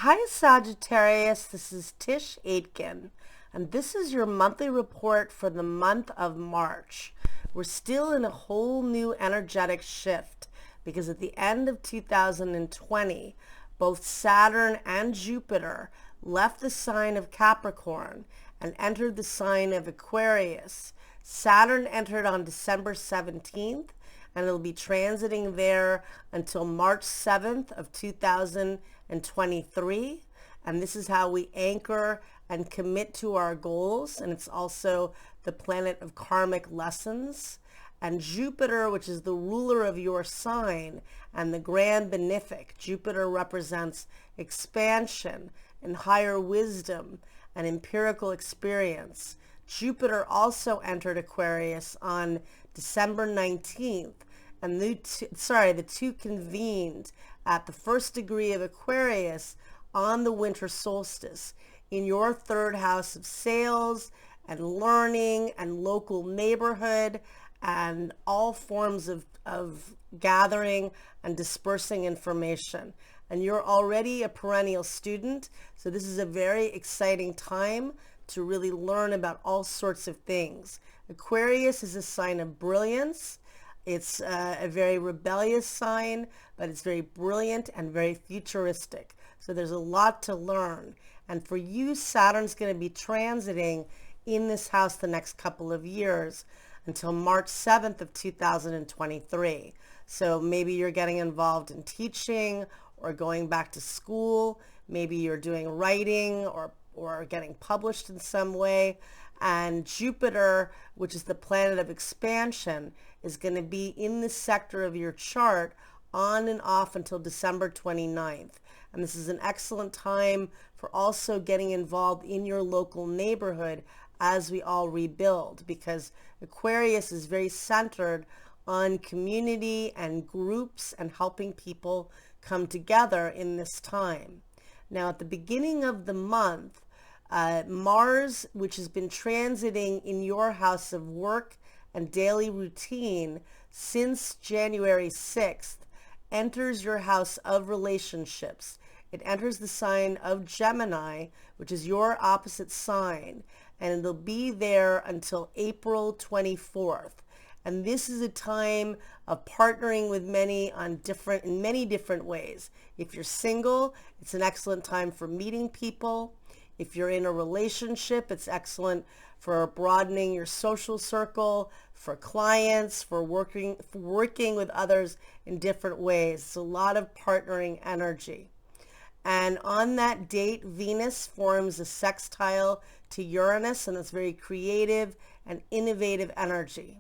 Hi Sagittarius, this is Tisch Aitken, and this is your monthly report for the month of March. We're still in a whole new energetic shift because at the end of 2020, both Saturn and Jupiter left the sign of Capricorn and entered the sign of Aquarius. Saturn entered on December 17th, and it'll be transiting there until March 7th of 2023. And this is how we anchor and commit to our goals. And it's also the planet of karmic lessons. And Jupiter, which is the ruler of your sign and the grand benefic, Jupiter represents expansion and higher wisdom and empirical experience. Jupiter also entered Aquarius on December 19th, and the two convened at the first degree of Aquarius on the winter solstice in your third house of sales and learning and local neighborhood and all forms of gathering and dispersing information. And you're already a perennial student, so this is a very exciting time to really learn about all sorts of things. Aquarius is a sign of brilliance. It's a very rebellious sign, but it's very brilliant and very futuristic. So there's a lot to learn. And for you, Saturn's going to be transiting in this house the next couple of years until March 7th of 2023. So maybe you're getting involved in teaching or going back to school. Maybe you're doing writing or getting published in some way. And Jupiter, which is the planet of expansion, is going to be in this sector of your chart on and off until December 29th. And this is an excellent time for also getting involved in your local neighborhood as we all rebuild, because Aquarius is very centered on community and groups and helping people come together in this time. Now, at the beginning of the month, Mars, which has been transiting in your house of work and daily routine since January 6th, enters your house of relationships. It enters the sign of Gemini, which is your opposite sign, and it'll be there until April 24th. And this is a time of partnering with many in many different ways. If you're single, it's an excellent time for meeting people. If you're in a relationship, it's excellent for broadening your social circle, for clients, for working with others in different ways. It's a lot of partnering energy. And on that date, Venus forms a sextile to Uranus, and it's very creative and innovative energy.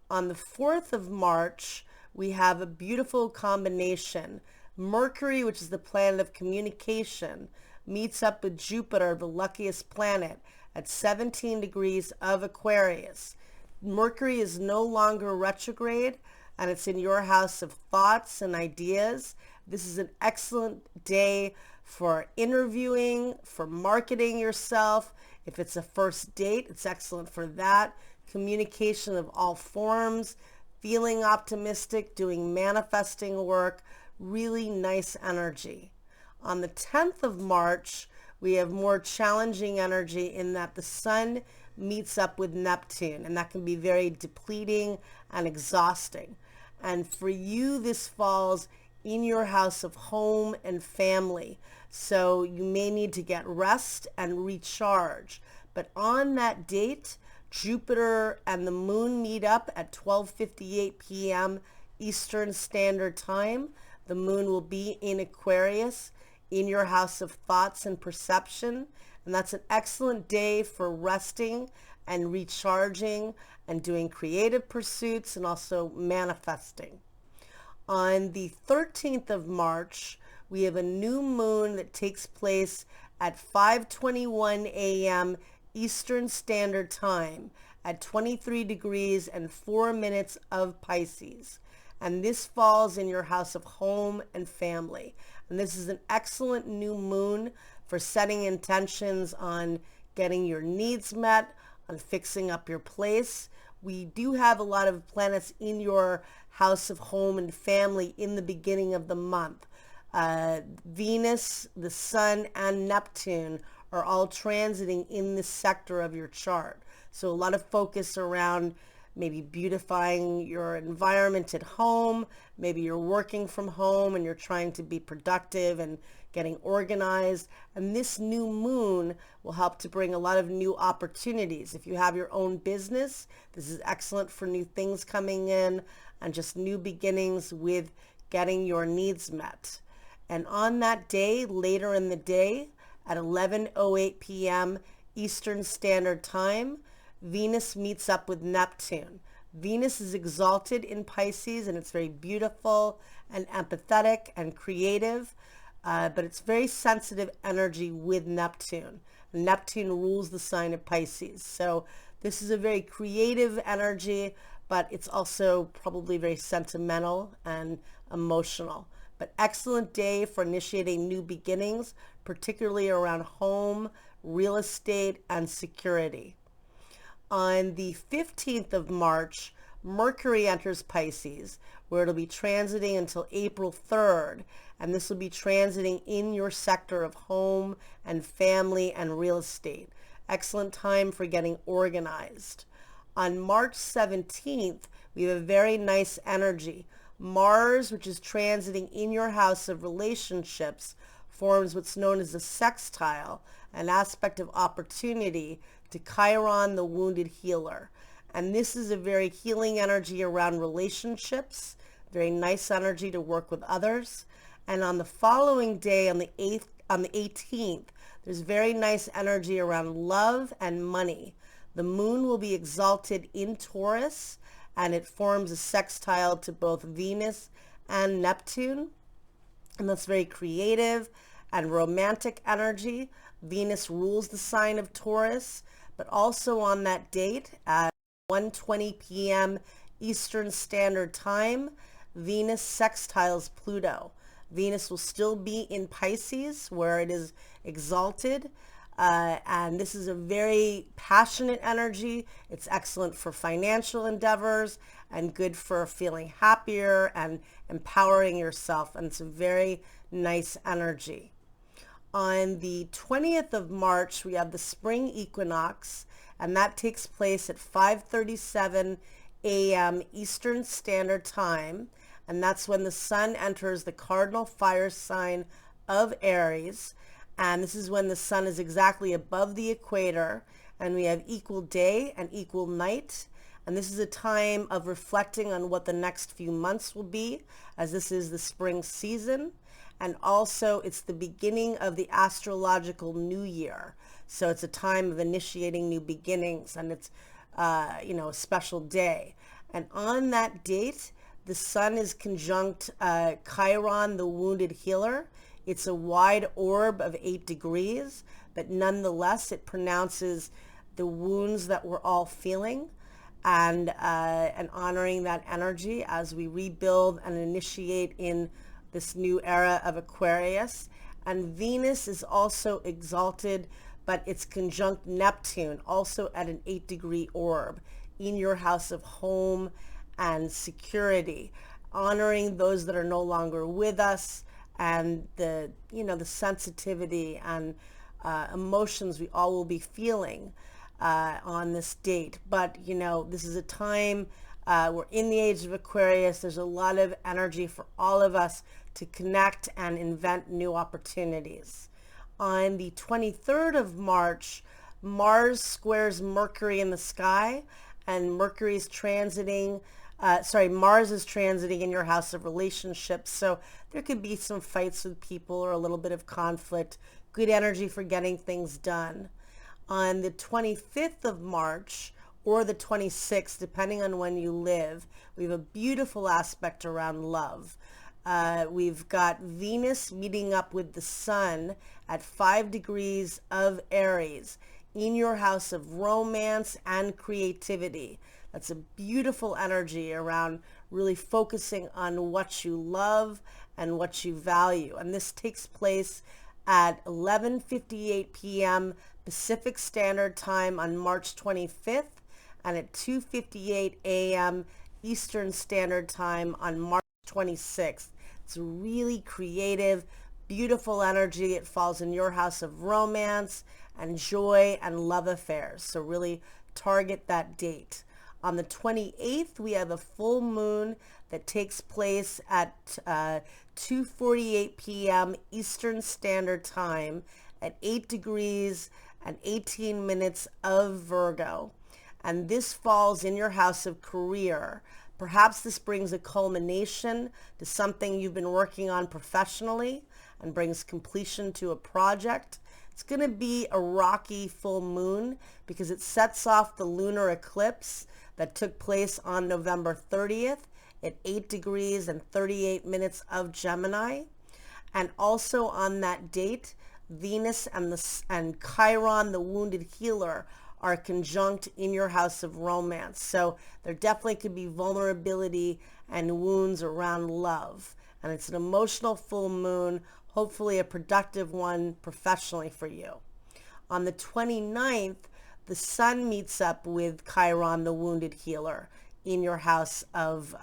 On the 4th of March, we have a beautiful combination. Mercury, which is the planet of communication, meets up with Jupiter, the luckiest planet, at 17 degrees of Aquarius. Mercury is no longer retrograde, and it's in your house of thoughts and ideas. This is an excellent day for interviewing, for marketing yourself. If it's a first date, it's excellent for that. Communication of all forms, feeling optimistic, doing manifesting work, really nice energy. On the 10th of March, we have more challenging energy in that the sun meets up with Neptune, and that can be very depleting and exhausting. And for you, this falls in your house of home and family. So you may need to get rest and recharge. But on that date, Jupiter and the moon meet up at 12:58 p.m. Eastern Standard Time. The moon will be in Aquarius in your house of thoughts and perception. And that's an excellent day for resting and recharging and doing creative pursuits and also manifesting. On the 13th of March, we have a new moon that takes place at 5:21 a.m. Eastern Standard Time at 23 degrees and 4 minutes of Pisces. And this falls in your house of home and family. And this is an excellent new moon for setting intentions on getting your needs met, on fixing up your place. We do have a lot of planets in your house of home and family in the beginning of the month. Venus, the Sun, and Neptune are all transiting in this sector of your chart. So a lot of focus around maybe beautifying your environment at home. Maybe you're working from home and you're trying to be productive and getting organized. And this new moon will help to bring a lot of new opportunities. If you have your own business, this is excellent for new things coming in and just new beginnings with getting your needs met. And on that day, later in the day, at 11:08 p.m. Eastern Standard Time, Venus meets up with Neptune. Venus is exalted in Pisces, and it's very beautiful and empathetic and creative, but it's very sensitive energy with Neptune. Neptune rules the sign of Pisces. So this is a very creative energy, but it's also probably very sentimental and emotional. But excellent day for initiating new beginnings, particularly around home, real estate, and security. On the 15th of March, Mercury enters Pisces, where it'll be transiting until April 3rd. And this will be transiting in your sector of home and family and real estate. Excellent time for getting organized. On March 17th, we have a very nice energy. Mars, which is transiting in your house of relationships, forms what's known as a sextile, an aspect of opportunity, to Chiron, the wounded healer. And this is a very healing energy around relationships, very nice energy to work with others. And on the following day, on the 18th, there's very nice energy around love and money. The moon will be exalted in Taurus, and it forms a sextile to both Venus and Neptune. And that's very creative and romantic energy. Venus rules the sign of Taurus, but also on that date at 1:20 p.m. Eastern Standard Time, Venus sextiles Pluto. Venus will still be in Pisces, where it is exalted, and this is a very passionate energy. It's excellent for financial endeavors and good for feeling happier and empowering yourself, and it's a very nice energy. On the 20th of March, we have the spring equinox, and that takes place at 5:37 a.m. Eastern Standard Time, and that's when the sun enters the cardinal fire sign of Aries, and this is when the sun is exactly above the equator, and we have equal day and equal night, and this is a time of reflecting on what the next few months will be, as this is the spring season. And also it's the beginning of the astrological new year. So it's a time of initiating new beginnings, and it's, a special day. And on that date, the sun is conjunct Chiron, the wounded healer. It's a wide orb of 8 degrees, but nonetheless, it pronounces the wounds that we're all feeling, and honoring that energy as we rebuild and initiate in this new era of Aquarius. And Venus is also exalted, but it's conjunct Neptune, also at an 8-degree orb, in your house of home and security, honoring those that are no longer with us, and the sensitivity and emotions we all will be feeling on this date. But this is a time, we're in the age of Aquarius. There's a lot of energy for all of us to connect and invent new opportunities. On the 23rd of March, Mars squares Mercury in the sky, and Mars is transiting in your house of relationships. So there could be some fights with people or a little bit of conflict. Good energy for getting things done. On the 25th of March, or the 26th, depending on when you live, we have a beautiful aspect around love. We've got Venus meeting up with the sun at 5 degrees of Aries in your house of romance and creativity. That's a beautiful energy around really focusing on what you love and what you value. And this takes place at 11:58 p.m. Pacific Standard Time on March 25th, and at 2:58 a.m. Eastern Standard Time on March 26th. It's a really creative, beautiful energy. It falls in your house of romance and joy and love affairs. So really target that date. On the 28th, we have a full moon that takes place at 2:48 p.m. Eastern Standard Time at 8 degrees and 18 minutes of Virgo. And this falls in your house of career. Perhaps this brings a culmination to something you've been working on professionally and brings completion to a project. It's going to be a rocky full moon because it sets off the lunar eclipse that took place on November 30th at 8 degrees and 38 minutes of Gemini. And also on that date, Venus and Chiron, the wounded healer, are conjunct in your house of romance. So there definitely could be vulnerability and wounds around love. And it's an emotional full moon, hopefully a productive one professionally for you. On the 29th, the sun meets up with Chiron, the wounded healer, in your house of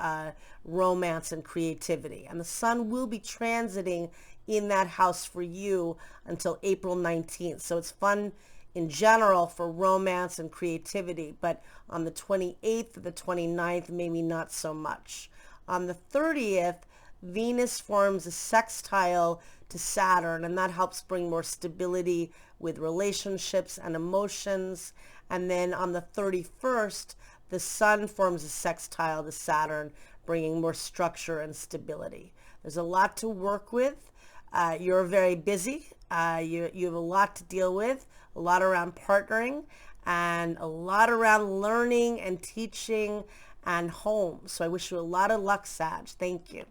romance and creativity. And the sun will be transiting in that house for you until April 19th. So it's fun in general for romance and creativity, but on the 28th or the 29th, maybe not so much. On the 30th, Venus forms a sextile to Saturn, and that helps bring more stability with relationships and emotions. And then on the 31st, the sun forms a sextile to Saturn, bringing more structure and stability. There's a lot to work with. You're very busy. You have a lot to deal with, a lot around partnering, and a lot around learning and teaching and home. So I wish you a lot of luck, Sag. Thank you.